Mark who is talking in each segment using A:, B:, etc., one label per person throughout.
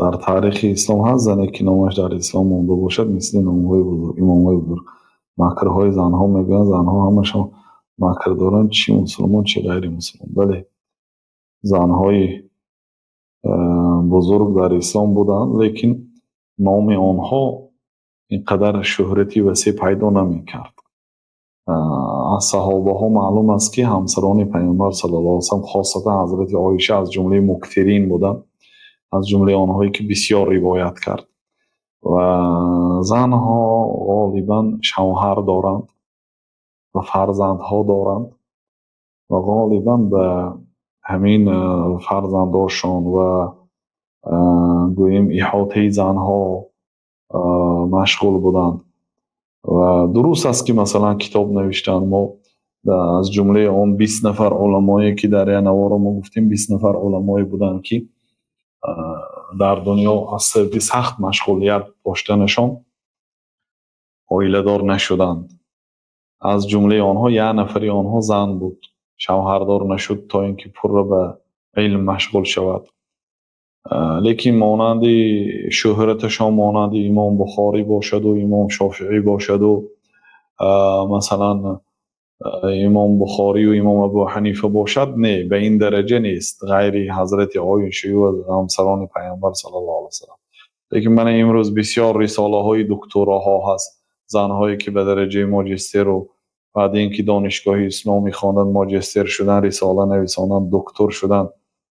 A: در تاریخ اسلام هست زنی که نامش در اسلام مونده باشد مثل نامهای بزرگ امامهای بزرگ. مکرهای زنها میگن زنها همشون مکر دارن، چی مسلمان چی غیر مسلمان. بله زنهای بزرگ در اسلام بودند، لیکن نام آنها اینقدر شهرتی وسیع پیدا نمیکرد. از صحابه ها معلوم است که همسران پیامبر صلی الله علیه و سلم خاصتا حضرت عایشه از جمله مکثرین بودند، از جمله آنهایی که بسیار روایت کرد. و زنها غالبا شوهر دارند و فرزندها دارند و غالبا به همین فرزنداشان و گوییم احاطه زنها مشغول بودند. و درست است که مثلا کتاب نوشتن، ما از جمله اون 20 نفر علمایی که در نوارا ما گفتیم 20 نفر علمایی بودند که در دنیا از سخت مشغولیت داشتنشان عائله دار نشدند. از جمله آنها یک نفری آنها زن بود، شوهردار نشد تا اینکه پر به علم مشغول شود. لیکن مانند شهرتشان مانند امام بخاری باشد و امام شافعی باشد و مثلا امام بخاری و امام ابو حنیفه باشد، نه، به این درجه نیست، غیر حضرت عایشه و همسران پیامبر صلی الله علیه و سلم. لیکن من امروز بسیار رساله های دکتراها هست، زنهایی که به درجه ماجستر و بعد اینکه دانشگاه اسلامی خواندن ماجستر شدن، رساله نویساندن، دکتر شدن،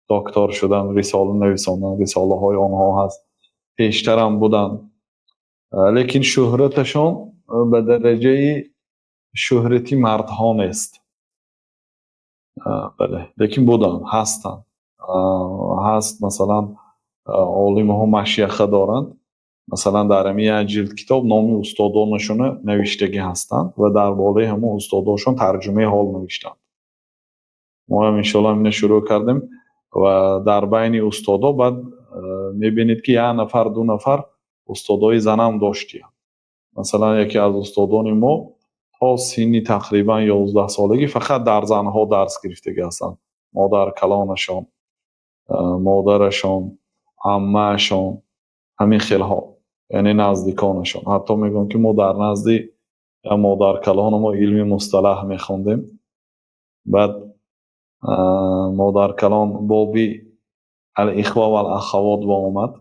A: دکتر شدن، رساله نویساندن، رساله های آنها هست. پیشتر هم بودن، لیکن شهرتشان به درجه شهرتی مردها نیست. بله، لیکن بودن، هستن، هست. مثلا عالم ها مشیخه دارند، مثلا در همین جلد کتاب نام استادانشون نوشتگی هستند و در بالای همه استاداشون ترجمه حال نوشتند. ما هم انشاءالله اینو شروع کردیم و در بین استادا بعد میبینید که یک نفر دو نفر استادای زن هم داشتیم. مثلا یکی از استادان ما تا سنی تقریبا 11 سالگی فقط در زنها درس گرفته هستند. مادر کلانشان، مادرشان، عمهشان، همین خیلها، یعنی نزدیکانشان. حتی میگم که ما در نزدی مادر کلان ما علم مصطلح میخوندیم. بعد مادر کلان بابی الاخوه و الاخوات با اومد.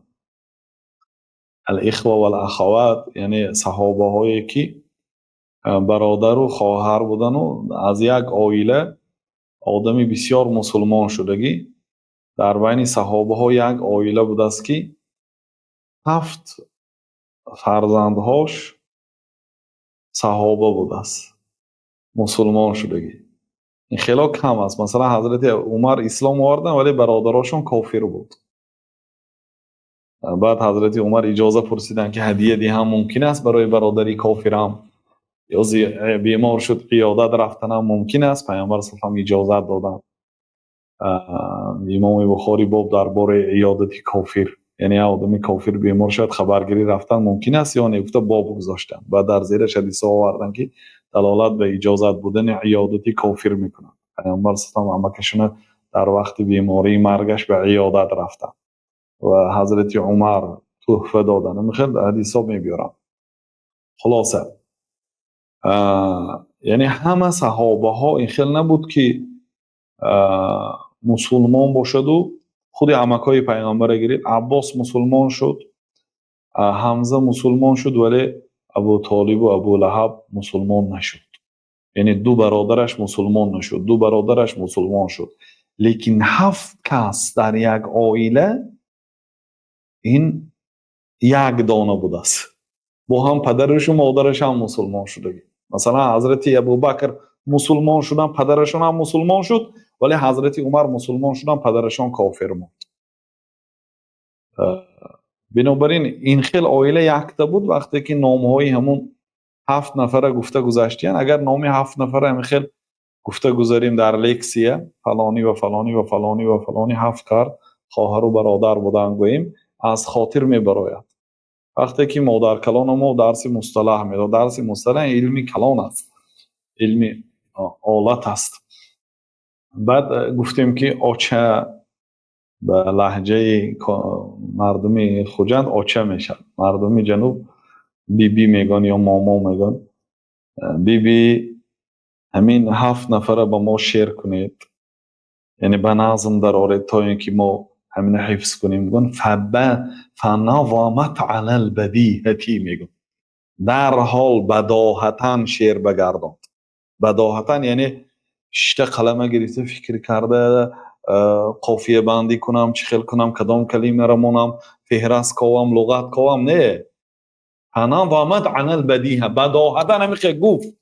A: الاخوه و الاخوات یعنی صحابه هایی که برادر و خواهر بودن و از یک عائله آدمی بسیار مسلمان شدگی. در بین صحابه ها یک عائله بود است که 7 فرزندهاش صحابه بود است، مسلمان شدگی. این خیلی کم است. مثلا حضرت عمر اسلام آوردن ولی برادراشون کافر بود. بعد حضرت عمر اجازه پرسیدن که هدیه دی هم ممکن است برای برادری کافر هم، یا بیمار شد قیادت رفتن هم ممکن است. پیامبر صلی الله علیه و اجازه دادن. امام بخاری باب درباره عیادت کافر، یعنی آدمی کافر بیمار شد خبرگیری رفتن ممکن است یا نه، گفته باب گذاشتن. بعد در زیرش حدیث آوردن که دلالت به اجازت بودن عیادت کافر میکنن. پیامبر صلی الله علیه و امکشون در وقت بیماری مرگش به عیادت رفتن و حضرت عمر تحفه دادن. میخواد حدیثا میبیارم. خلاصه یعنی همه صحابه ها این خیلی نبود که مسلمان باشد و خود عمکای پیغمبر گرفت. عباس مسلمان شد، حمزه مسلمان شد، ولی ابو طالب و ابو لهب مسلمان نشد. یعنی 2 برادرش مسلمان نشد، 2 برادرش مسلمان شد. لیکن 7 کس در یک عائله این یک دانه بود است، با هم پدرش و مادرش هم مسلمان شده. مثلا حضرت ابوبکر مسلمان شدن، پدرشون هم مسلمان شد، ولی حضرت عمر مسلمان شدن، پدرشون کافر موند. بنابراین این خیل عائله یکتا بود. وقتی که نامهای همون 7 نفره گفته گذاشتین، اگر نام 7 نفره هم خیل گفته گذاریم در لکسیه، فلانی و فلانی و فلانی و فلانی 7 کار خواهر و برادر بودن گوییم، از خاطر میبراید. وقتی که مادر کلان ما درس مصطلح میداد، درس مصطلح علمی کلان است، علمی آلت است. بعد گفتیم که آچه به لهجه مردمی خوجند آچه میشد. مردمی جنوب بی بی میگن یا ماما میگن. بی بی همین 7 نفره با ما شیر کنید، یعنی به نظم در آره تا اینکه ما همین حفظ کنیم. میگن فنظمت علی البدیهتی، میگن در حال بداهتن شیر بگردان. بداهتن یعنی شته قلمه گرفته فکر کرده قافیه بندی کنم، چخیل کنم، کدام کلمه را مونم، فهرست کوام، لغت کوام. نه، فنظمت علی البدیهه، بداهتن همیشه گفت.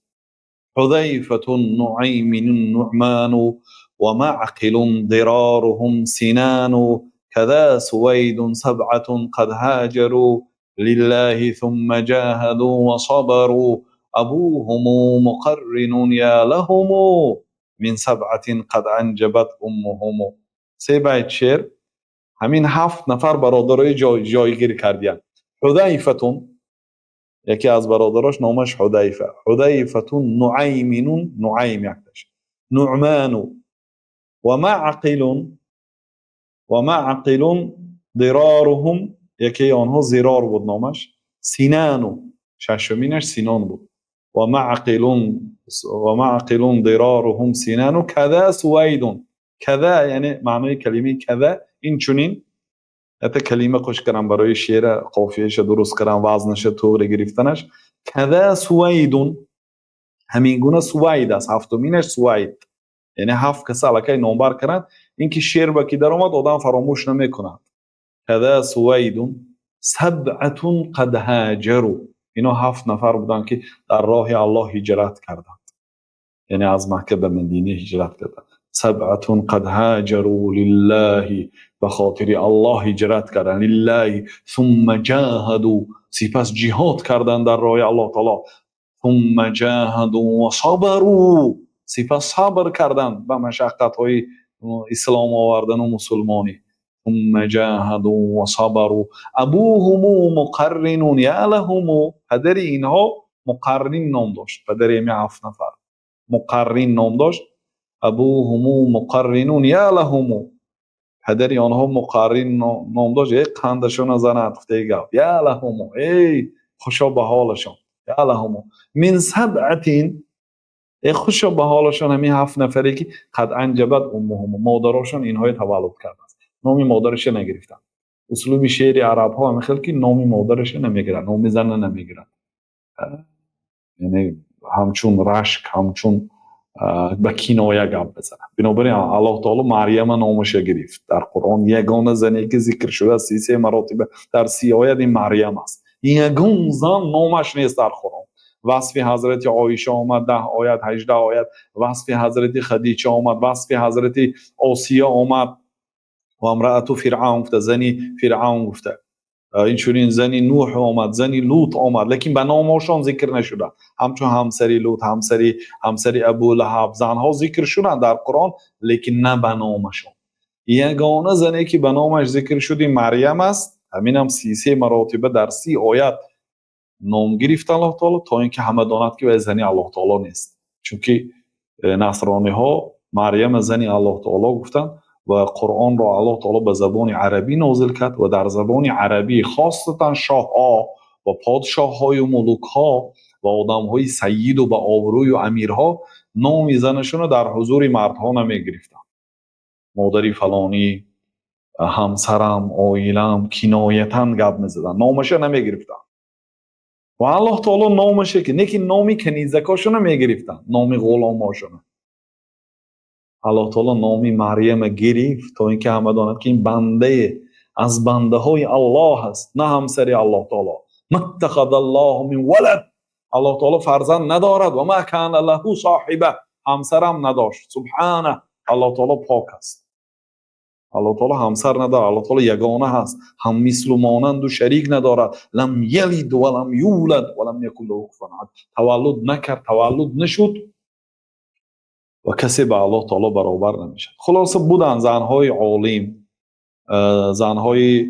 A: حذيفة نعيم النعمان ومعقل ضرارهم سنان كذا سويد 7 قد هاجروا لله ثم جاهدوا وصبروا أبوهم مقرن يا لهم من 7 قد أنجبت أمهم. 3 بیت شعر همین 7 نفر برادرای جایگیر کردیان. حذیفة، یکی از برادراش نامش حذیفه. حذیفه نعیمین، نعیم یکتش، نعمان و معقل ضرارهم، یکی آنها زرار بود نامش. سینان، ششمینش سینان بود. و معقل ضرارهم سینان کذا سوید. کذا یعنی معنای کلمه کذا این چنین. حتی کلمه خوش کردم برای شعر، قافیهش درست کردم، وزنش طور گرفتنش. کذا سویدون، همین گونه سوید است، 7مینش سوید، یعنی 7 کس الکی نامبر کردن. این که شعر با کی در آمد آدم فراموش نمیکنه. کذا سویدون 7 قد هاجروا، اینا 7 نفر بودن که در راه الله هجرت کردند، یعنی از مکه به مدینه هجرت کردند. 7 قد هاجروا لله، به خاطر الله هجرت کردند. لله ثم جاهدوا، سپس جهاد کردند در راه الله تعالی. ثم جاهدوا و صبروا، سپس صبر کردند به مشقت های اسلام آوردن و مسلمانی. ثم جاهدوا و صبروا ابوهم مقرن یا لهم، پدر اینها مقرن نام داشت، پدر این 7 نفر مقرن نام داشت. ابوهم مقرن یا لهم، پدر آنها مقرن نام داشت. یک قندشون زند گفته گفت یا لهم، ای خوشا به حالشون. یا لهم من 7، ای خوشا به حالشون، همین 7 نفری که قد انجبت امهم، مادرشون اینهای تولد کرده است، نام مادرش نگرفتن. اسلوب شعر عرب ها هم خیلی که نام مادرش نمیگیرن، نام زن نمیگیرن، یعنی همچون رشک، همچون به کنایه گپ بزنن. بنابراین الله تعالی مریم نامش گرفت در قرآن. یگانه زنی که ذکر شده 33 مراتب در 30 آیه این مریم است. یگان زن نامش نیست در قرآن. وصف حضرت عایشه آمد 10 آیت 18 آیت، وصف حضرت خدیجه آمد، وصف حضرت آسیه آمد و امرأت فرعون گفته، زنی فرعون گفته. این چونین زنی نوح آمد، زنی لوط آمد، لیکن به نامشان ذکر نشده. همچون همسری لوط، همسری ابو لهب، زنها ذکر شدن در قرآن لیکن نه به نامشان. یگانه زنی که به نامش ذکر شده مریم است. همین هم 33 مراتبه در 30 آیت نام گرفت الله تعالی، تا اینکه همه دانند که زنی الله تعالی نیست. چون که نصرانی ها مریم زنی الله تعالی گفتند و قرآن را الله تعالی به زبان عربی نازل کرد و در زبان عربی خاصتا شاه ها و پادشاه های و ملوک ها و آدم های سید و به آبروی و امیرها نام زنشون در حضور مردها نمی گرفتن. مادری فلانی، همسرم، آیلم، کنایتاً گپ می‌زدن، نامش نمی گرفتن. و الله تعالی نامشه که نیکی نامی کنیزکاشون نمی گرفتن، نام غلاماشون. الله تعالی نامی مریم گرفت تا اینکه همه دانند که این بنده از بنده های الله هست، نه همسری الله تعالی. متخذ الله من ولد، الله تعالی فرزند ندارد. و ما کان له صاحبه، همسرم نداشت. سبحانه، الله تعالی پاک است. الله تعالی همسر ندارد، الله تعالی یگانه هست، هم مثل و مانند و شریک ندارد. لم یلد و لم یولد و لم یکن له کفوا احد، تولد نکرد، تولد نشد و کسی به الله تعالی برابر نمیشه. خلاصه بودن زنهای عالم، زنهای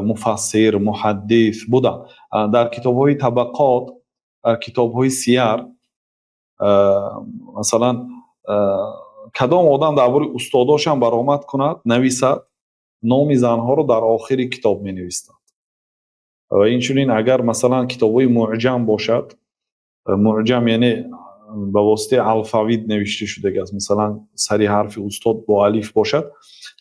A: مفسر، محدث بودن. در کتاب‌های طبقات، در کتاب‌های سیر، مثلا کدام آدم درباره استاداش هم برآمد کند نویسد، نام زنها رو در آخر کتاب می نویسند و اینچنین اگر مثلا کتاب‌های معجم باشد، معجم یعنی به واسطه الفبet نوشته شده است، مثلا سری حرف استاد با الف باشد،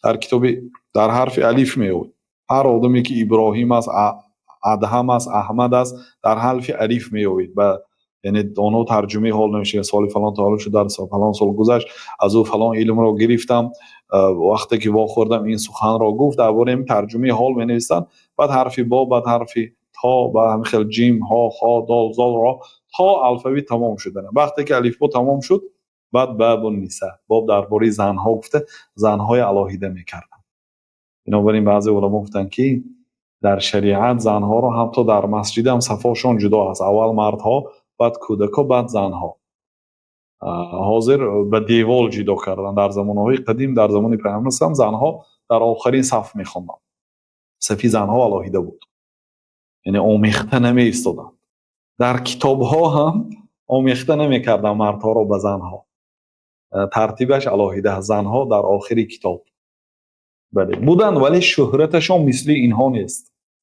A: در کتابی در حرف الف میوید. هر آدمی که ابراهیم است، ادهم است، احمد است، در حرف الف میوید و یعنی اونو ترجمه حال نمیشه. سال فلان تعالیم شد، در سال فلان سال گذشت، از او فلان علم را گرفتم، وقتی که واخوردم این سخن را گفت، درباره این ترجمه حال می نویسن. بعد حرف با، بعد حرف تا، بعد هم خیلی جیم ها خا دال زال را تا الفبet تمام شدن. وقتی که الف با تمام شد، بعد باب النساء، باب درباره زنها گفته، زنهای الهیده میکردن. بنابراین بعضی علما گفتن که در شریعت زنها رو هم تا در مسجد هم صفاشون جدا است، اول مردها، بعد کودکا، بعد زنها. حاضر به دیوال جدا کردن. در زمانهای قدیم، در زمان پیامبر هم زنها در آخرین صف میخوندن. صفی زنها الهیده بود، یعنی آمیخته نمی ایستادن. در کتاب ها هم آمیخته نمی کردن مردها را به زنها، ترتیبش الهیده، زنها در آخر کتاب بله بودند، ولی شهرتشون مثل اینها نیست.